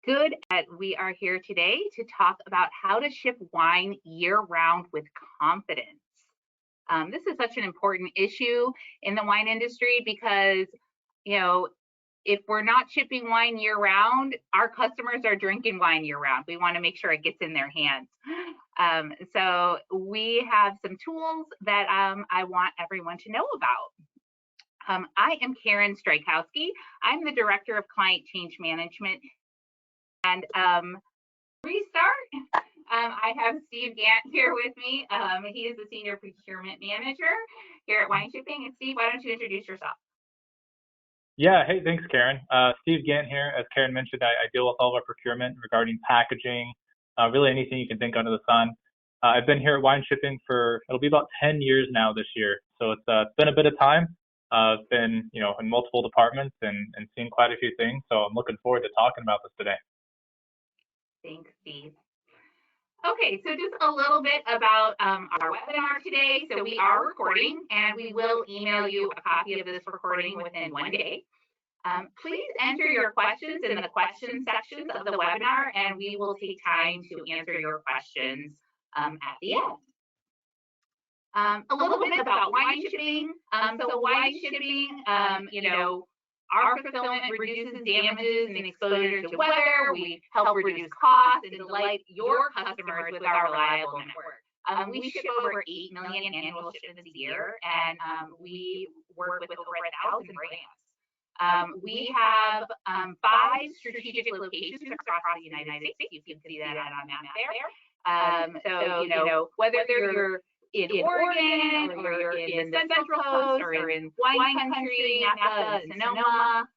Good. We are here today to talk about how to ship wine year-round with confidence. This is such an important issue in the wine industry because, you know, if we're not shipping wine year-round, our customers are drinking wine year-round. We want to make sure it gets in their hands. So we have some tools that I want everyone to know about. I am Karen Strykowski. I'm the Director of Client Change Management. And restart. I have Steve Gant here with me. He is the Senior Procurement Manager here at Wine Shipping. And Steve, why don't you introduce yourself? Yeah, hey, thanks, Karen. Steve Gant here. As Karen mentioned, I deal with all of our procurement regarding packaging, really anything you can think under the sun. I've been here at Wine Shipping it'll be about 10 years now this year. So it's been a bit of time. I've been, in multiple departments and seen quite a few things. So I'm looking forward to talking about this today. Thanks, Steve. Okay, so just a little bit about our webinar today. So we are recording, and we will email you a copy of this recording within one day. Please enter your questions in the question sections of the webinar, and we will take time to answer your questions at the end. A little bit about wine shipping. So wine shipping, our fulfillment reduces damages and exposure to weather. We help reduce costs and delight your customers with our reliable network. We ship over 8 million annual shipments a year, and we work with over 1,000 brands. We have 5 strategic locations across the United States. You can see that on a map there. So, whether you're in Oregon, or you're in the Central Coast, or in wine country, Napa, and Sonoma,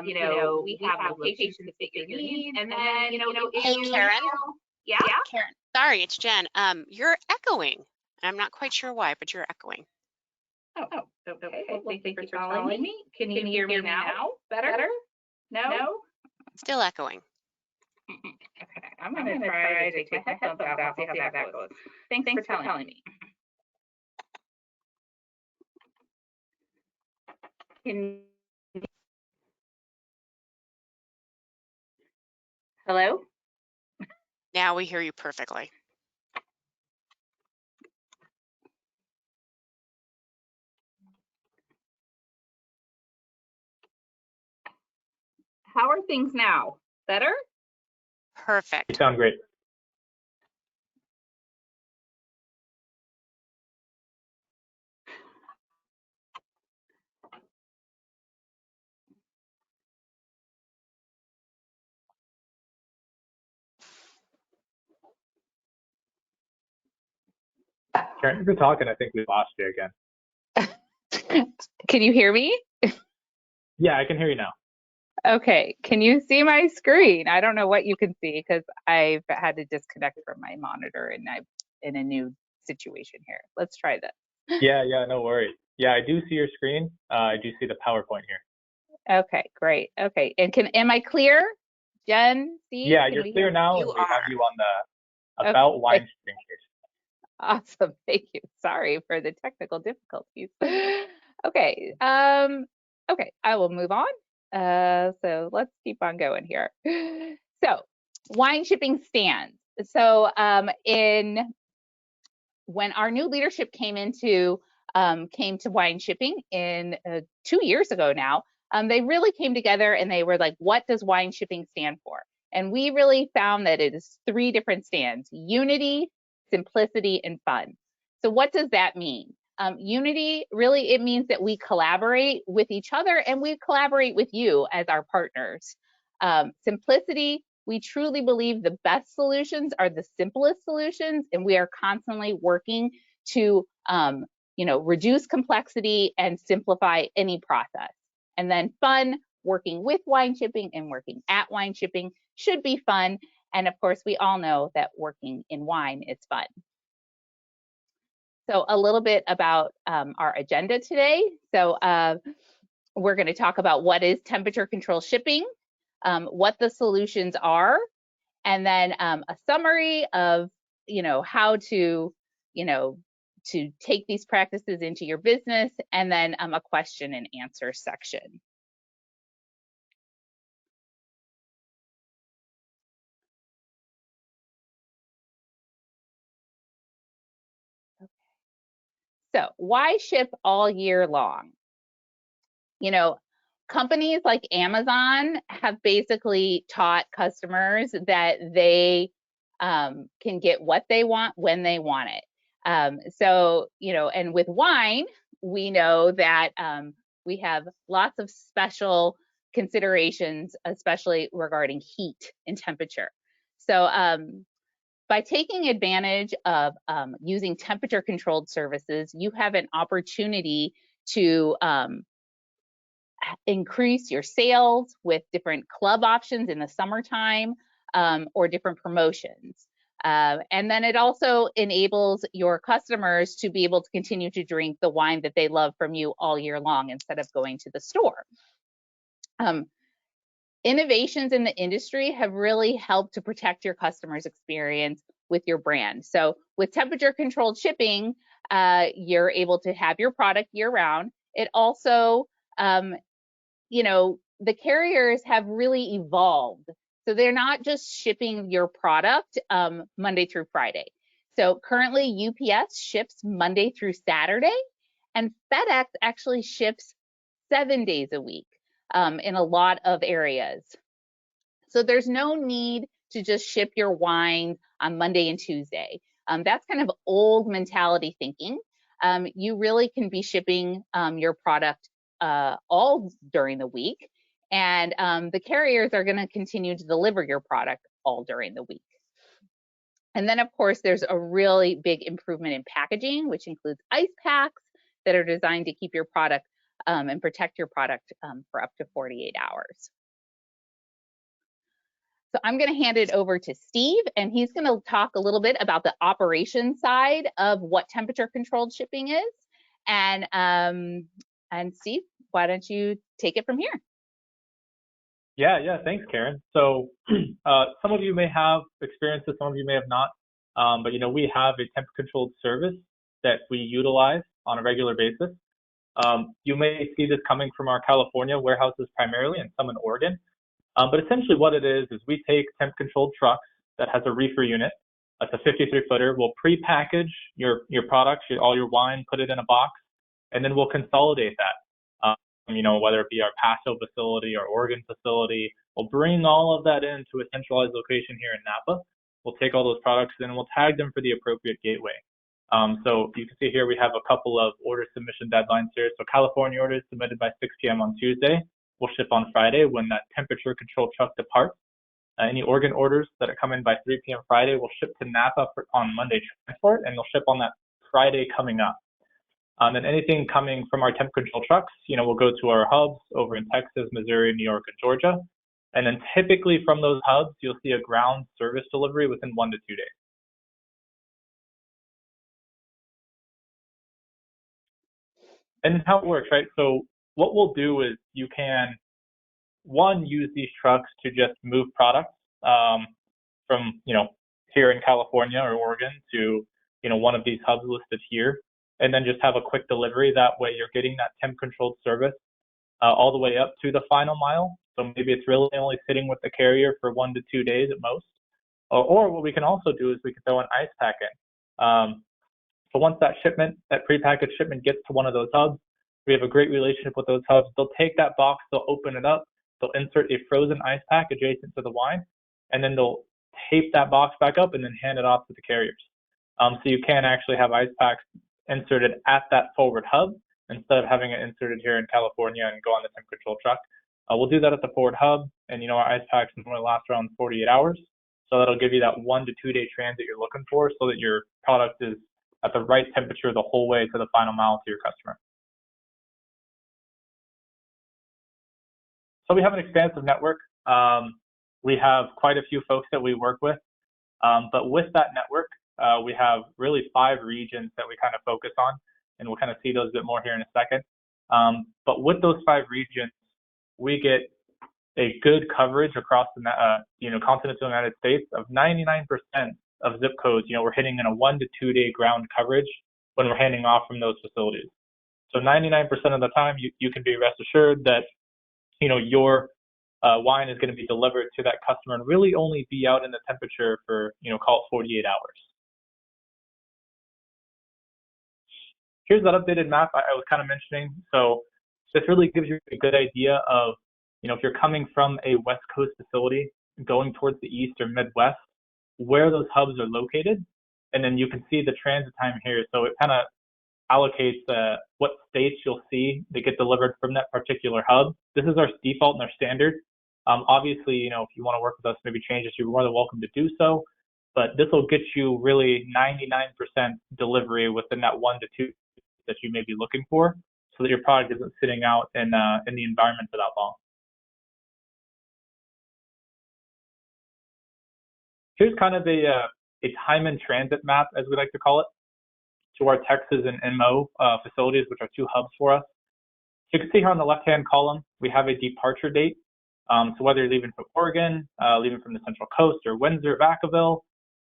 we have locations to fit your needs. And then, hey, Karen. Yeah? Karen, sorry, it's Jen. You're echoing. I'm not quite sure why, but you're echoing. Oh, okay. Well, thank you for telling me. Can you hear me now? Better? No? Still echoing. Okay, I'm going to try to take my headphones out, see how that goes. Thanks for telling me. Hello? Now we hear you perfectly. How are things now? Better? Perfect. You sound great. Karen, if you're talking, I think we lost you again. Can you hear me? Yeah, I can hear you now. Okay, can you see my screen? I don't know what you can see because I've had to disconnect from my monitor and I'm in a new situation here. Let's try this. Yeah, no worries. Yeah, I do see your screen. I do see the PowerPoint here. Okay, great. Okay, and am I clear? Jen, Steve? Yeah, you're clear now, and we have you on the About Wine Shipping page. Awesome, thank you. Sorry for the technical difficulties. Okay, okay, I will move on. So let's keep on going here. So wine shipping stands. So when our new leadership came to wine shipping in 2 years ago now, they really came together and they were like, what does wine shipping stand for? And we really found that it is 3 different stands: unity, simplicity, and fun. So what does that mean? Unity, really, it means that we collaborate with each other and we collaborate with you as our partners. Simplicity, we truly believe the best solutions are the simplest solutions, and we are constantly working to reduce complexity and simplify any process. And then fun, working with wine shipping and working at wine shipping should be fun. And of course, we all know that working in wine is fun. So a little bit about our agenda today. So we're going to talk about what is temperature control shipping, what the solutions are, and then a summary of how to take these practices into your business, and then a question and answer section. So why ship all year long? You know, companies like Amazon have basically taught customers that they can get what they want when they want it. So, and with wine, we know that we have lots of special considerations, especially regarding heat and temperature. So, by taking advantage of using temperature controlled services, you have an opportunity to increase your sales with different club options in the summertime or different promotions. And then it also enables your customers to be able to continue to drink the wine that they love from you all year long instead of going to the store. Innovations in the industry have really helped to protect your customer's experience with your brand. So with temperature controlled shipping, you're able to have your product year round. It also, the carriers have really evolved. So they're not just shipping your product Monday through Friday. So currently UPS ships Monday through Saturday, and FedEx actually ships 7 days a week in a lot of areas. So there's no need to just ship your wine on Monday and Tuesday. That's kind of old mentality thinking. You really can be shipping your product all during the week, and the carriers are going to continue to deliver your product all during the week. And then, of course, there's a really big improvement in packaging, which includes ice packs that are designed to keep your product and protect your product for up to 48 hours. So I'm going to hand it over to Steve, and he's going to talk a little bit about the operation side of what temperature controlled shipping is. And Steve, why don't you take it from here? Yeah, thanks, Karen. So some of you may have experience this, some of you may have not. But we have a temp controlled service that we utilize on a regular basis. You may see this coming from our California warehouses primarily, and some in Oregon. But essentially what it is we take temp controlled trucks that has a reefer unit. That's a 53-footer. We'll pre-package your products, all your wine, put it in a box, and then we'll consolidate that. Whether it be our Paso facility or Oregon facility, we'll bring all of that into a centralized location here in Napa. We'll take all those products and we'll tag them for the appropriate gateway. So you can see here we have a couple of order submission deadlines here. So California orders submitted by 6 p.m. on Tuesday. We'll ship on Friday when that temperature controlled truck departs. Any Oregon orders that are coming by 3 p.m. Friday will ship to Napa on Monday transport, and they'll ship on that Friday coming up. And anything coming from our temp control trucks, we'll go to our hubs over in Texas, Missouri, New York, and Georgia. And then typically from those hubs, you'll see a ground service delivery within 1 to 2 days. And how it works, right? So what we'll do is you can, one, use these trucks to just move products from, here in California or Oregon to, one of these hubs listed here, and then just have a quick delivery. That way you're getting that temp controlled service all the way up to the final mile. So maybe it's really only sitting with the carrier for 1 to 2 days at most. Or what we can also do is we can throw an ice pack in. So once that prepackaged shipment gets to one of those hubs, we have a great relationship with those hubs. They'll take that box, they'll open it up, they'll insert a frozen ice pack adjacent to the wine, and then they'll tape that box back up and then hand it off to the carriers. So you can actually have ice packs inserted at that forward hub instead of having it inserted here in California and go on the temp control truck. We'll do that at the forward hub, and our ice packs normally last around 48 hours. So that'll give you that 1 to 2 day transit you're looking for, so that your product is at the right temperature the whole way to the final mile to your customer. So we have an expansive network. We have quite a few folks that we work with, but with that network, we have really 5 regions that we kind of focus on, and we'll kind of see those a bit more here in a second. But with those 5 regions, we get a good coverage across the continental United States of 99% of zip codes. We're hitting in a 1 to 2 day ground coverage when we're handing off from those facilities. So 99% of the time, you can be rest assured that your wine is going to be delivered to that customer and really only be out in the temperature for call it 48 hours. Here's that updated map I was kind of mentioning. So this really gives you a good idea of, if you're coming from a West Coast facility going towards the East or Midwest, where those hubs are located. And then you can see the transit time here. So it kind of allocates what states you'll see that get delivered from that particular hub. This is our default and our standard. Obviously, if you want to work with us, maybe change this, you're more than welcome to do so. But this will get you really 99% delivery within that 1 to 2 that you may be looking for, so that your product isn't sitting out in the environment for that long. Here's kind of a time in transit map, as we like to call it, to our Texas and MO facilities, which are 2 hubs for us. So you can see here on the left-hand column, we have a departure date. So whether you're leaving from Oregon, leaving from the Central Coast, or Windsor, Vacaville,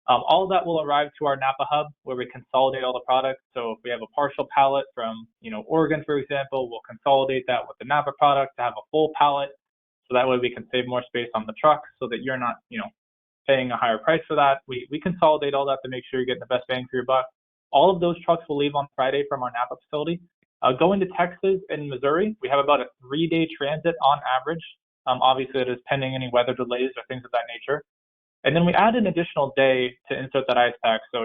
all of that will arrive to our Napa hub, where we consolidate all the products. So if we have a partial pallet from, Oregon, for example, we'll consolidate that with the Napa product to have a full pallet. So that way we can save more space on the truck, so that you're not, paying a higher price for that. We consolidate all that to make sure you're getting the best bang for your buck. All of those trucks will leave on Friday from our Napa facility. Going to Texas and Missouri, we have about a 3-day transit on average. Obviously, it is pending any weather delays or things of that nature. And then we add an additional day to insert that ice pack. So,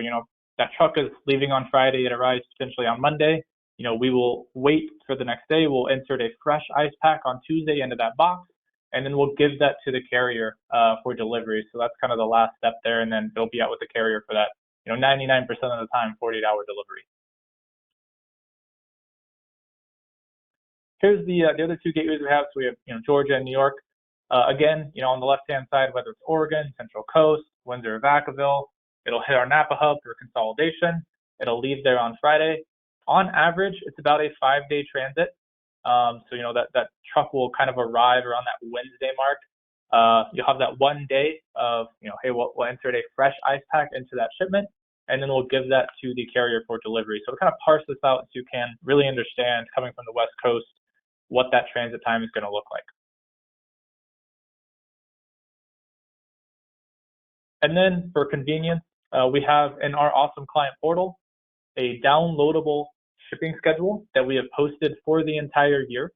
that truck is leaving on Friday, it arrives potentially on Monday. We will wait for the next day. We'll insert a fresh ice pack on Tuesday into that box, and then we'll give that to the carrier for delivery. So that's kind of the last step there, and then they'll be out with the carrier for that, 99% of the time, 48-hour delivery. Here's the other 2 gateways we have. So we have, Georgia and New York. Again, on the left-hand side, whether it's Oregon, Central Coast, Windsor, Vacaville, it'll hit our Napa hub for consolidation. It'll leave there on Friday. On average, it's about a 5-day transit. So, that truck will kind of arrive around that Wednesday mark. You'll have that 1 day of, hey, we'll insert a fresh ice pack into that shipment, and then we'll give that to the carrier for delivery. So we'll kind of parse this out so you can really understand, coming from the West Coast, what that transit time is going to look like. And then for convenience, we have in our awesome client portal a downloadable shipping schedule that we have posted for the entire year.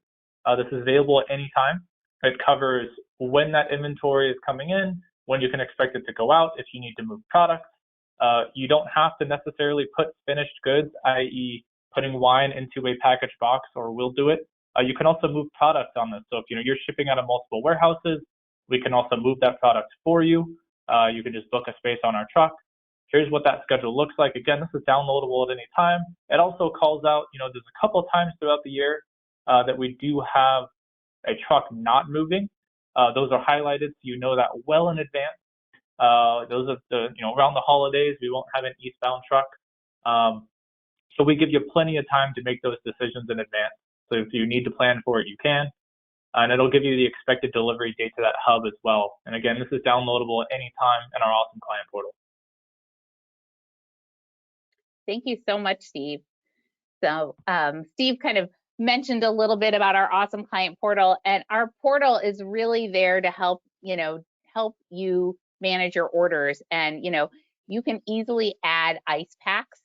This is available at any time. It covers when that inventory is coming in, when you can expect it to go out, if you need to move products. You don't have to necessarily put finished goods, i.e. putting wine into a packaged box, or we'll do it. You can also move products on this. So if you're shipping out of multiple warehouses, we can also move that product for you. You can just book a space on our truck. Here's what that schedule looks like. Again, this is downloadable at any time. It also calls out, there's a couple of times throughout the year that we do have a truck not moving. Those are highlighted, so you know that well in advance. Those are around the holidays, we won't have an eastbound truck. So we give you plenty of time to make those decisions in advance. So if you need to plan for it, you can. And it'll give you the expected delivery date to that hub as well. And again, this is downloadable at any time in our awesome client portal. Thank you so much, Steve. So Steve kind of mentioned a little bit about our awesome client portal, and our portal is really there to help you manage your orders. And you can easily add ice packs,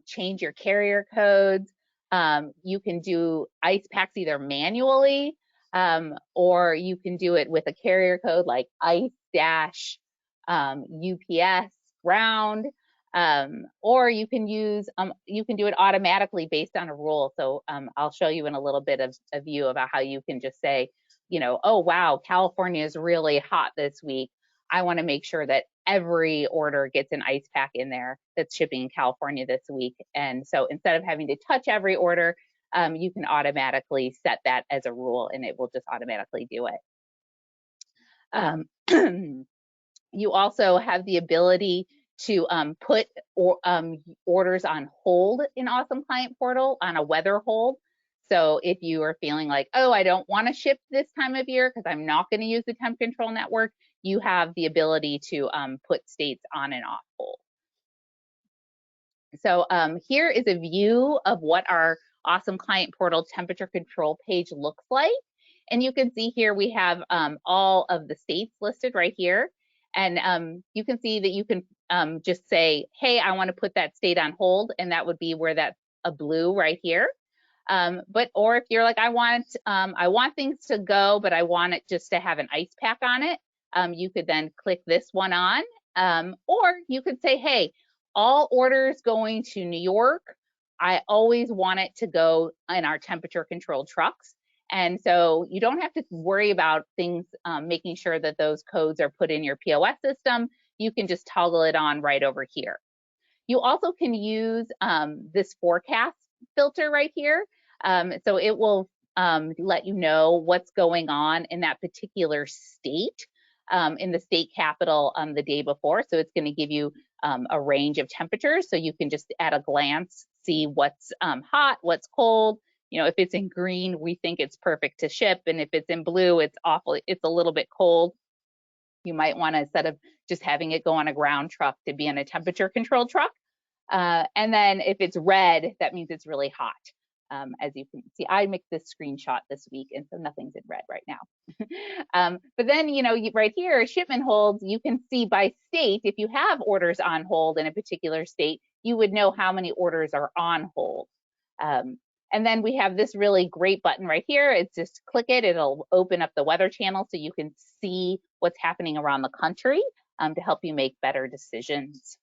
change your carrier codes. You can do ice packs either manually, or you can do it with a carrier code like ICE- UPS ground. Or you can do it automatically based on a rule. So I'll show you in a little bit of a view about how you can just say, oh wow, California is really hot this week. I want to make sure that every order gets an ice pack in there that's shipping in California this week. And so instead of having to touch every order, you can automatically set that as a rule, and it will just automatically do it. You also have the ability to put orders on hold in Awesome Client Portal on a weather hold. So if you are feeling like, oh, I don't want to ship this time of year because I'm not going to use the temp control network, you have the ability to put states on and off hold. So here is a view of what our Awesome Client Portal temperature control page looks like. And you can see here we have all of the states listed right here. And you can see that you can just say, hey, I want to put that state on hold, and that would be where that a blue right here. Or if you're like, I want things to go, but I want it just to have an ice pack on it, you could then click this one on. Or you could say, hey, all orders going to New York, I always want it to go in our temperature controlled trucks. And so you don't have to worry about things, making sure that those codes are put in your POS system. You can just toggle it on right over here. You also can use this forecast filter right here. So it will let you know what's going on in that particular state, in the state capital the day before. So it's going to give you a range of temperatures, so you can just at a glance see what's hot, what's cold. You know, if it's in green, we think it's perfect to ship, and if it's in blue, it's a little bit cold. You might want to, instead of just having it go on a ground truck, to be in a temperature controlled truck. And then if it's red, that means it's really hot. As you can see, I mixed this screenshot this week, and so nothing's in red right now. But then, you know, right here, shipment holds, you can see by state. If you have orders on hold in a particular state, you would know how many orders are on hold. And then we have this really great button right here. It's just click it, it'll open up the weather channel so you can see what's happening around the country to help you make better decisions.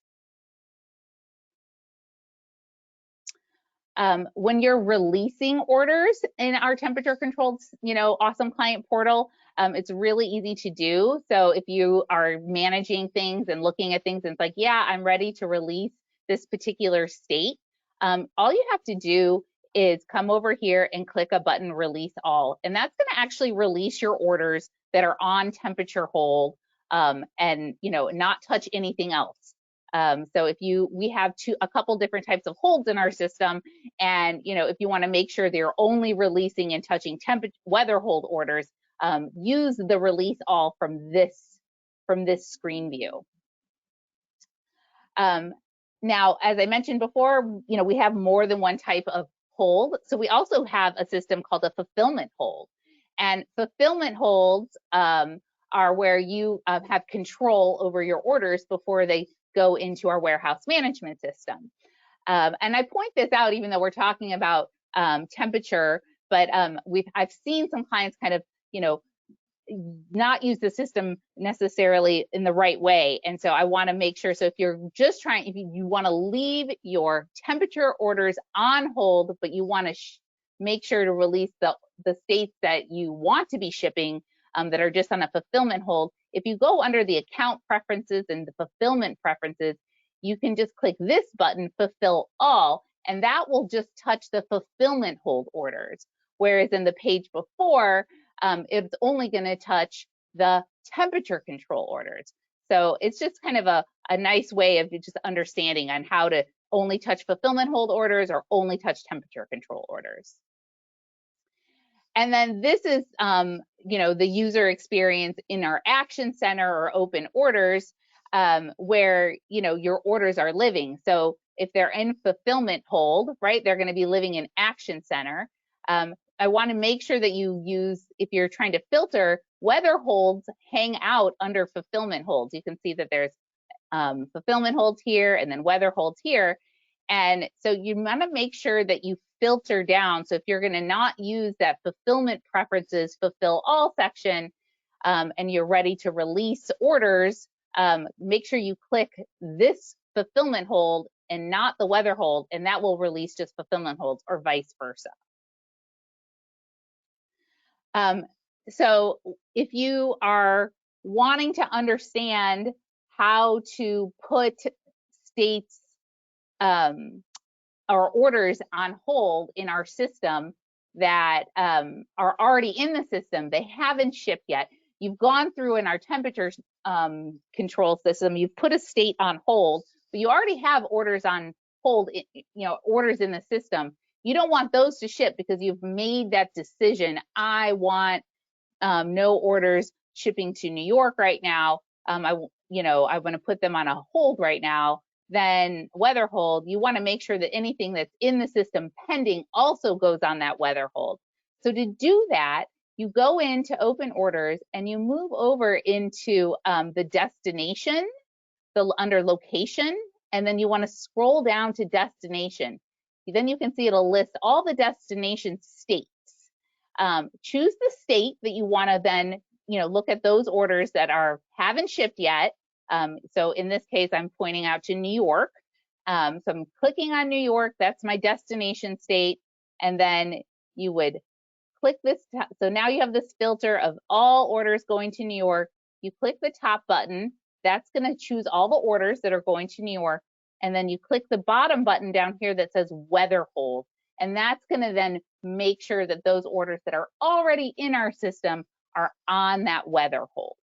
When you're releasing orders in our temperature controlled, you know, awesome client portal, it's really easy to do. So if you are managing things and looking at things and it's like, yeah, I'm ready to release this particular state, all you have to do is come over here and click a button, release all, and that's going to actually release your orders that are on temperature hold, and, you know, not touch anything else. So if we have a couple different types of holds in our system, and, you know, if you want to make sure they're only releasing and touching weather hold orders, use the release all from this screen view. Now, as I mentioned before, you know, we have more than one type of hold. So we also have a system called a fulfillment hold, and fulfillment holds are where you have control over your orders before they go into our warehouse management system. And I point this out, even though we're talking about temperature, but I've seen some clients kind of, you know, not use the system necessarily in the right way. And so I want to make sure, so if you're just trying, if you want to leave your temperature orders on hold, but you want to make sure to release the states that you want to be shipping that are just on a fulfillment hold, if you go under the account preferences and the fulfillment preferences, you can just click this button, fulfill all, and that will just touch the fulfillment hold orders. Whereas in the page before, it's only going to touch the temperature control orders. So it's just kind of a nice way of just understanding on how to only touch fulfillment hold orders or only touch temperature control orders. And then this is, you know, the user experience in our Action Center or open orders, where, you know, your orders are living. So if they're in fulfillment hold, right, they're going to be living in Action Center. I want to make sure that you use, if you're trying to filter, weather holds hang out under fulfillment holds. You can see that there's fulfillment holds here and then weather holds here. And so you want to make sure that you filter down. So if you're going to not use that fulfillment preferences fulfill all section, and you're ready to release orders, make sure you click this fulfillment hold and not the weather hold, and that will release just fulfillment holds, or vice versa. So if you are wanting to understand how to put states or orders on hold in our system that are already in the system, they haven't shipped yet, you've gone through in our temperature control system, you've put a state on hold, but you already have orders on hold, you know, orders in the system. You don't want those to ship because you've made that decision. I want no orders shipping to New York right now. I want to put them on a hold right now. Then weather hold, you want to make sure that anything that's in the system pending also goes on that weather hold. So to do that, you go into open orders and you move over into the destination, under location, and then you want to scroll down to destination. then you can see it'll list all the destination states. Choose the state that you want to then, look at those orders that haven't shipped yet. So in this case, I'm pointing out to New York. So I'm clicking on New York. That's my destination state. And then you would click this. So now you have this filter of all orders going to New York. You click the top button. That's going to choose all the orders that are going to New York. And then you click the bottom button down here that says weather hold. And that's going to then make sure that those orders that are already in our system are on that weather hold.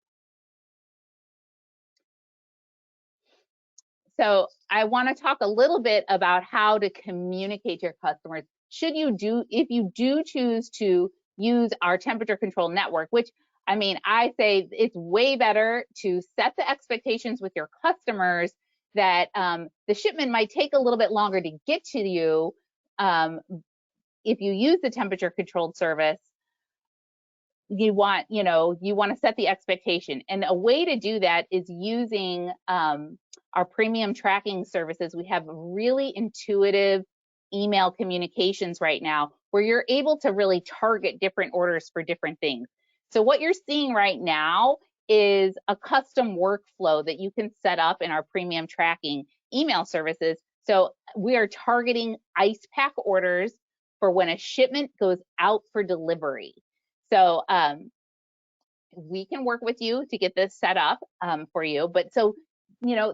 So I want to talk a little bit about how to communicate to your customers. If you do choose to use our temperature control network, which I say it's way better to set the expectations with your customers that the shipment might take a little bit longer to get to you if you use the temperature controlled service. You want to set the expectation, and a way to do that is using our premium tracking services. We have really intuitive email communications right now where you're able to really target different orders for different things. So what you're seeing right now is a custom workflow that you can set up in our premium tracking email services. So we are targeting ice pack orders for when a shipment goes out for delivery. So we can work with you to get this set up for you. But so,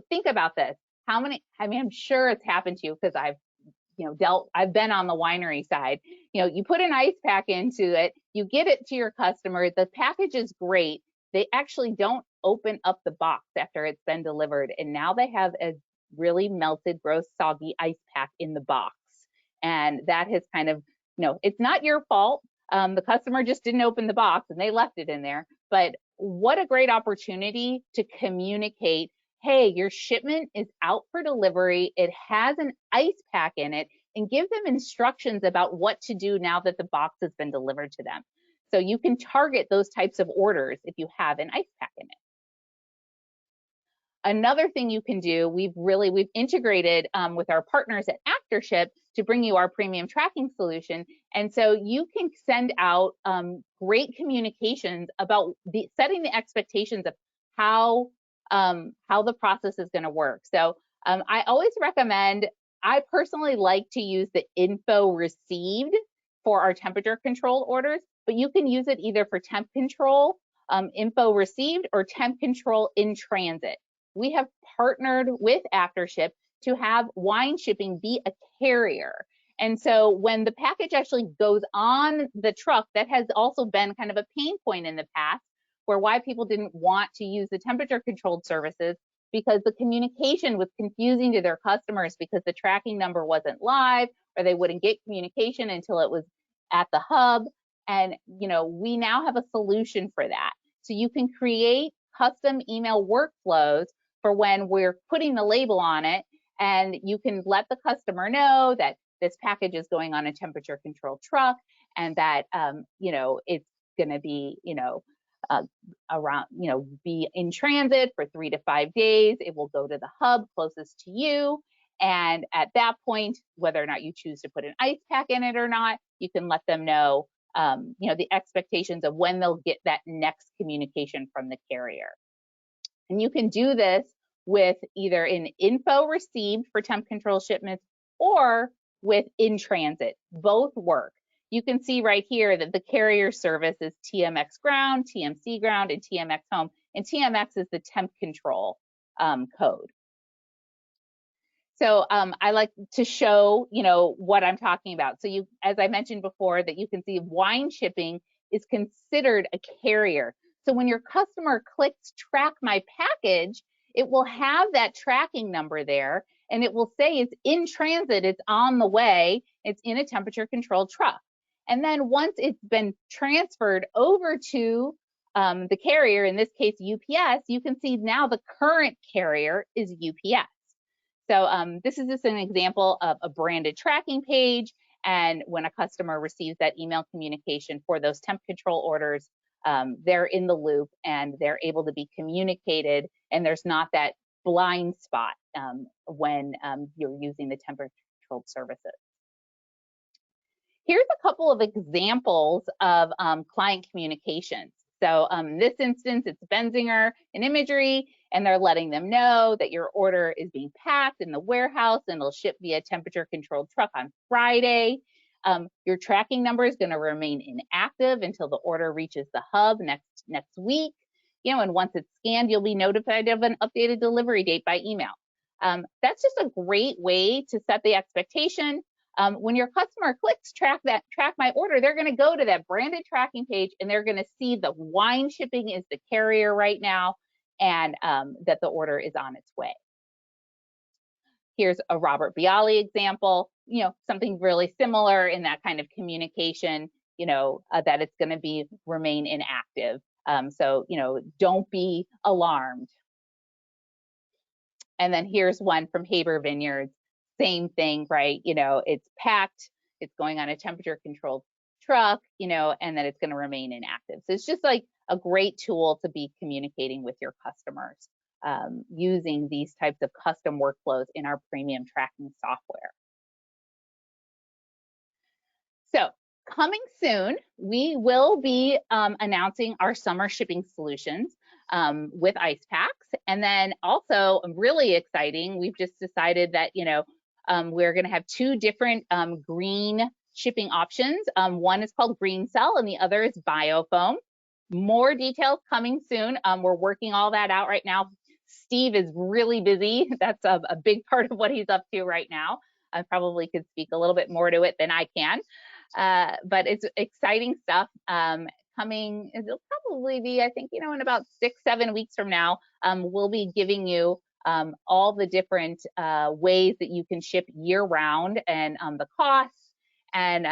think about this. I'm sure it's happened to you because I've been on the winery side. You put an ice pack into it, you get it to your customer, the package is great. They actually don't open up the box after it's been delivered. And now they have a really melted, gross, soggy ice pack in the box. And that has kind of, it's not your fault. The customer just didn't open the box and they left it in there. But what a great opportunity to communicate, hey, your shipment is out for delivery. It has an ice pack in it, and give them instructions about what to do now that the box has been delivered to them. So you can target those types of orders if you have an ice pack in it. Another thing you can do, we've integrated with our partners at AfterShip to bring you our premium tracking solution. And so you can send out great communications about setting the expectations of how the process is going to work. So I always recommend, I personally like to use the info received for our temperature control orders, but you can use it either for temp control, info received, or temp control in transit. We have partnered with AfterShip to have Wine Shipping be a carrier. And so when the package actually goes on the truck, that has also been kind of a pain point in the past, where why people didn't want to use the temperature controlled services, because the communication was confusing to their customers because the tracking number wasn't live, or they wouldn't get communication until it was at the hub. And we now have a solution for that. So you can create custom email workflows for when we're putting the label on it, and you can let the customer know that this package is going on a temperature controlled truck, and that it's going to be be in transit for 3 to 5 days. It will go to the hub closest to you, and at that point, whether or not you choose to put an ice pack in it or not, you can let them know the expectations of when they'll get that next communication from the carrier. And you can do this with either an info received for temp control shipments or with in transit. Both work. You can see right here that the carrier service is TMX Ground, TMC Ground, and TMX Home. And TMX is the temp control code. So I like to show, what I'm talking about. So as I mentioned before, that you can see Wine Shipping is considered a carrier. So when your customer clicks track my package, it will have that tracking number there, and it will say it's in transit, it's on the way, it's in a temperature controlled truck. And then once it's been transferred over to the carrier, in this case UPS, you can see now the current carrier is UPS. So this is just an example of a branded tracking page, and when a customer receives that email communication for those temp control orders, they're in the loop and they're able to be communicated, and there's not that blind spot when you're using the temperature controlled services. here's a couple of examples of client communications. So in this instance, it's Benzinger and Imagery, and they're letting them know that your order is being packed in the warehouse and it'll ship via temperature-controlled truck on Friday. Your tracking number is going to remain inactive until the order reaches the hub next week. You know, and once it's scanned, you'll be notified of an updated delivery date by email. That's just a great way to set the expectation. When your customer clicks track my order, they're going to go to that branded tracking page and they're going to see the Wine Shipping is the carrier right now, and that the order is on its way. Here's a Robert Bialy example, you know, something really similar in that kind of communication, you know, that it's going to remain inactive. So, you know, don't be alarmed. And then here's one from Haber Vineyards, same thing, right? You know, it's packed, it's going on a temperature controlled truck, you know, and then it's going to remain inactive. So it's just like a great tool to be communicating with your customers using these types of custom workflows in our premium tracking software. So coming soon, we will be announcing our summer shipping solutions with IcePacks. And then also really exciting, we've just decided that, you know, we're going to have two different green shipping options. One is called Green Cell and the other is BioFoam. More details coming soon. We're working all that out right now. Steve is really busy. That's a big part of what he's up to right now. I probably could speak a little bit more to it than I can. But it's exciting stuff coming. It'll probably be, I think, you know, in about 6-7 weeks from now, we'll be giving you all the different ways that you can ship year round and the costs and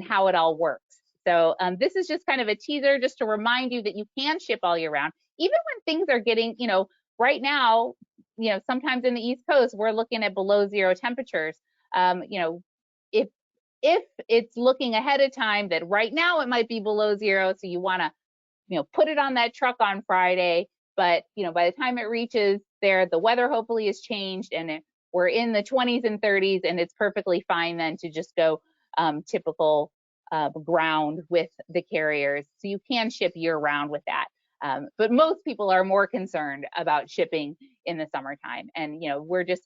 how it all works. So this is just kind of a teaser just to remind you that you can ship all year round, even when things are getting, you know, right now, you know, sometimes in the East Coast, we're looking at below 0 temperatures. You know, if it's looking ahead of time that right now it might be below 0, so you want to, you know, put it on that truck on Friday, but, you know, by the time it reaches there, the weather hopefully has changed and we're in the 20s and 30s, and it's perfectly fine then to just go typical ground with the carriers. So you can ship year round with that. But most people are more concerned about shipping in the summertime. And, you know, we're just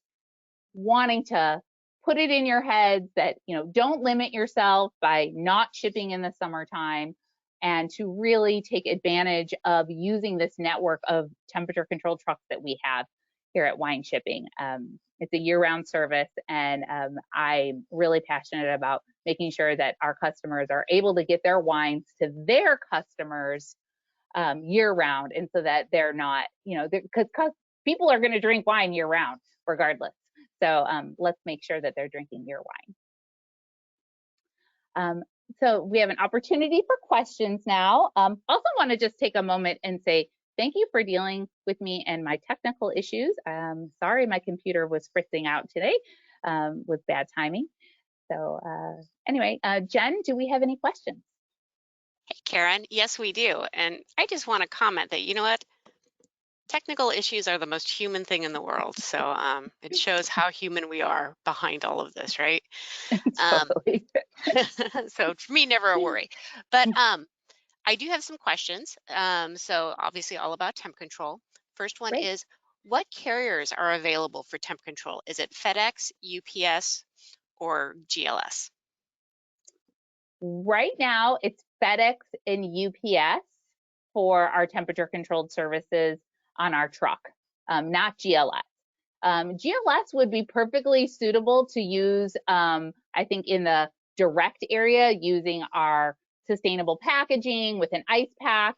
wanting to put it in your heads that, you know, don't limit yourself by not shipping in the summertime, and to really take advantage of using this network of temperature controlled trucks that we have here at Wine Shipping. It's a year-round service, and I'm really passionate about making sure that our customers are able to get their wines to their customers year-round, and so that they're not, you know, because people are going to drink wine year-round regardless. So let's make sure that they're drinking your wine. So we have an opportunity for questions now. Also want to just take a moment and say thank you for dealing with me and my technical issues. Sorry my computer was fritzing out today with bad timing. So anyway, Jen, do we have any questions? Hey, Karen, yes, we do. And I just want to comment that, you know what? Technical issues are the most human thing in the world. So it shows how human we are behind all of this, right? Totally. So for me, never a worry. But I do have some questions. So obviously all about temp control. First one Great. is, what carriers are available for temp control? Is it FedEx, UPS, or GLS? Right now, it's FedEx and UPS for our temperature controlled services on our truck, not GLS. GLS would be perfectly suitable to use, I think, in the direct area using our sustainable packaging with an ice pack.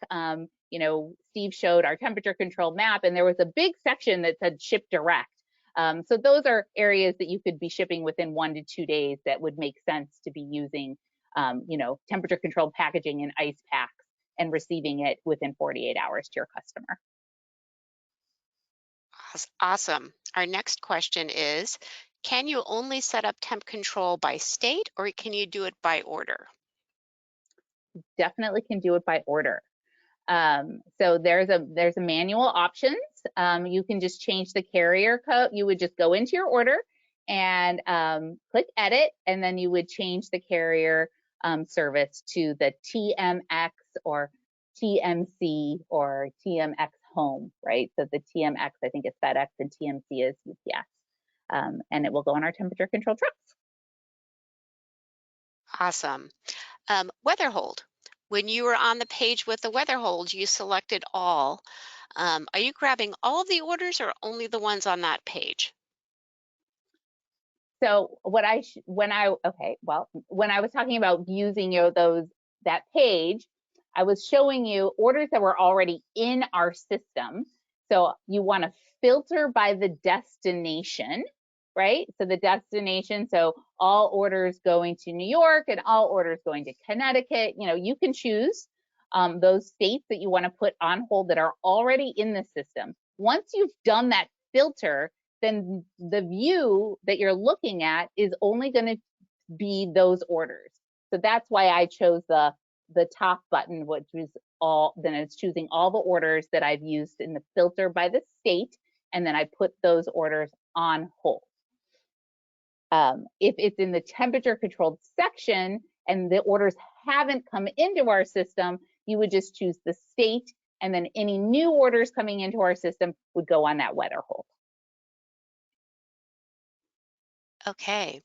You know, Steve showed our temperature controlled map, and there was a big section that said ship direct. So those are areas that you could be shipping within 1 to 2 days that would make sense to be using, you know, temperature controlled packaging and ice packs and receiving it within 48 hours to your customer. Awesome. Our next question is, can you only set up temp control by state, or can you do it by order? Definitely can do it by order. So there's a manual options. You can just change the carrier code. You would just go into your order and click edit, and then you would change the carrier service to the TMX or TMC or TMX home, right? So the TMX, I think, is FedEx and TMC is UPS. And it will go on our temperature controlled trucks. Awesome. Weather hold. When you were on the page with the weather hold, you selected all. Are you grabbing all of the orders or only the ones on that page? So when I was talking about using that page, I was showing you orders that were already in our system. So you want to filter by the destination, right? So the destination, so all orders going to New York and all orders going to Connecticut, you can choose those states that you want to put on hold that are already in the system. Once you've done that filter, then the view that you're looking at is only going to be those orders. So that's why I chose the top button, which is then it's choosing all the orders that I've used in the filter by the state, and then I put those orders on hold. If it's in the temperature controlled section and the orders haven't come into our system, you would just choose the state, and then any new orders coming into our system would go on that weather hold. Okay.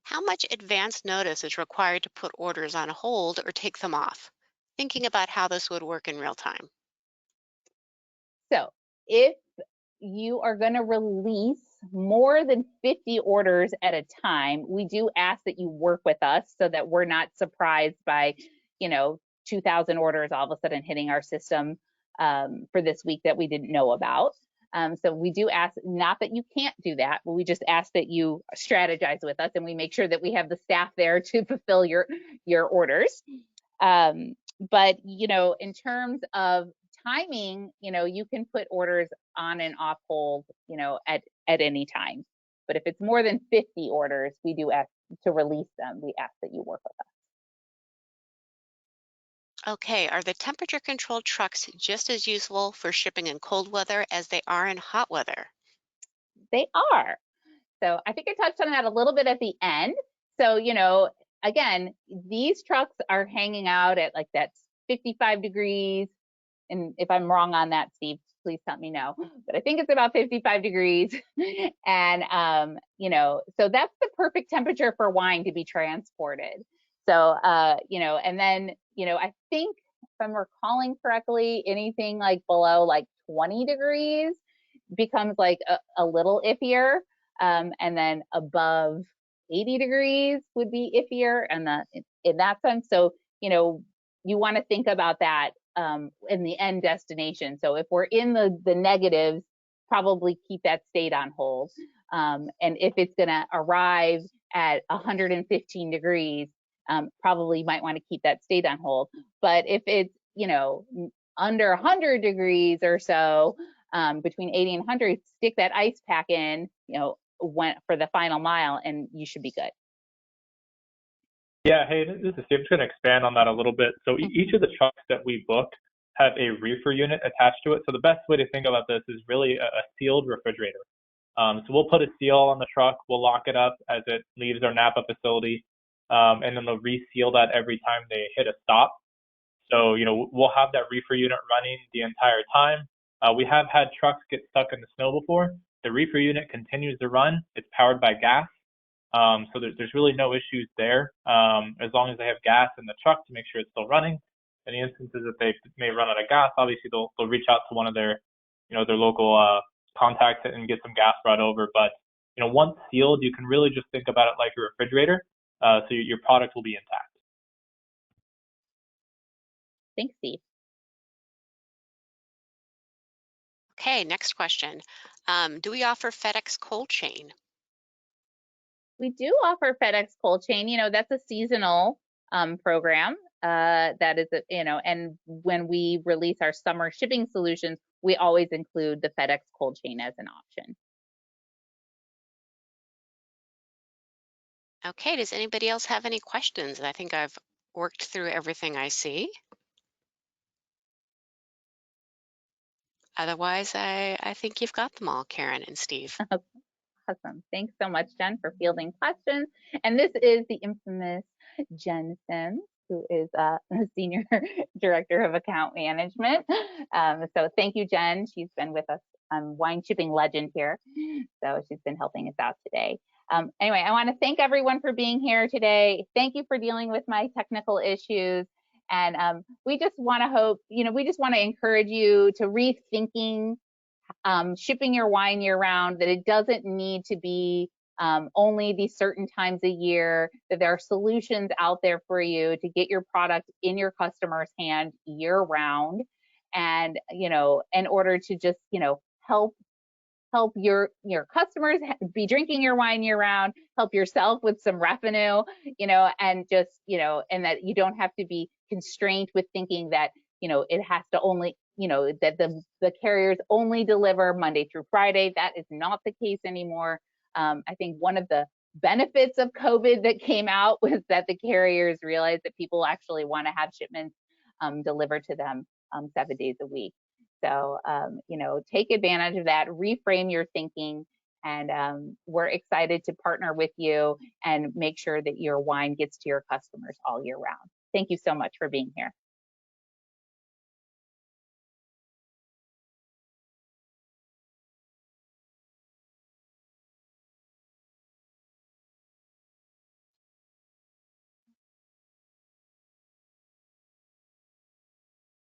How much advance notice is required to put orders on hold or take them off? Thinking about how this would work in real time. So if you are going to release more than 50 orders at a time, we do ask that you work with us so that we're not surprised by, 2,000 orders all of a sudden hitting our system for this week that we didn't know about. So we do ask, not that you can't do that, but we just ask that you strategize with us and we make sure that we have the staff there to fulfill your orders. But, in terms of timing, you can put orders on and off hold, at any time. But if it's more than 50 orders, we do ask to release them. We ask that you work with us. Okay, are the temperature controlled trucks just as useful for shipping in cold weather as they are in hot weather? They are. So I think I touched on that a little bit at the end. So, again, these trucks are hanging out at like that 55 degrees. And if I'm wrong on that, Steve, please let me know. But I think it's about 55 degrees. And, so that's the perfect temperature for wine to be transported. So, and then, I think if I'm recalling correctly, anything like below like 20 degrees becomes like a little iffier. And then above 80 degrees would be iffier in that sense. So, you want to think about that in the end destination. So if we're in the negatives, probably keep that state on hold. And if it's going to arrive at 115 degrees, probably might want to keep that state on hold. But if it's, under 100 degrees or so, between 80 and 100, stick that ice pack in, for the final mile, and you should be good. Yeah, hey, this is Steve. I'm just going to expand on that a little bit. So each of the trucks that we book have a reefer unit attached to it. So the best way to think about this is really a sealed refrigerator. So we'll put a seal on the truck, we'll lock it up as it leaves our Napa facility, and then they'll reseal that every time they hit a stop. So, we'll have that reefer unit running the entire time. We have had trucks get stuck in the snow before. The reefer unit continues to run. It's powered by gas. So there's really no issues there, as long as they have gas in the truck to make sure it's still running. In the instances that they may run out of gas, obviously they'll reach out to one of their, their local contacts and get some gas brought over. But once sealed, you can really just think about it like a refrigerator. So your product will be intact. Thanks, Steve. Okay, next question. Do we offer FedEx Cold Chain? We do offer FedEx Cold Chain. That's a seasonal program. That is, and when we release our summer shipping solutions, we always include the FedEx Cold Chain as an option. Okay, does anybody else have any questions? I think I've worked through everything I see. Otherwise, I think you've got them all, Karen and Steve. Awesome. Thanks so much, Jen, for fielding questions. And this is the infamous Jen Sims, who is the Senior Director of Account Management. So thank you, Jen. She's been with us, wine shipping legend here. So she's been helping us out today. Anyway, I want to thank everyone for being here today. Thank you for dealing with my technical issues. And we just want to we just want to encourage you to rethinking shipping your wine year round, that it doesn't need to be only these certain times a year, that there are solutions out there for you to get your product in your customer's hand year round. And, in order to just, help your customers be drinking your wine year round, help yourself with some revenue, and just, and that you don't have to be constrained with thinking that, it has to only, that the carriers only deliver Monday through Friday. That is not the case anymore. I think one of the benefits of COVID that came out was that the carriers realized that people actually want to have shipments delivered to them 7 days a week. So, take advantage of that, reframe your thinking, and we're excited to partner with you and make sure that your wine gets to your customers all year round. Thank you so much for being here.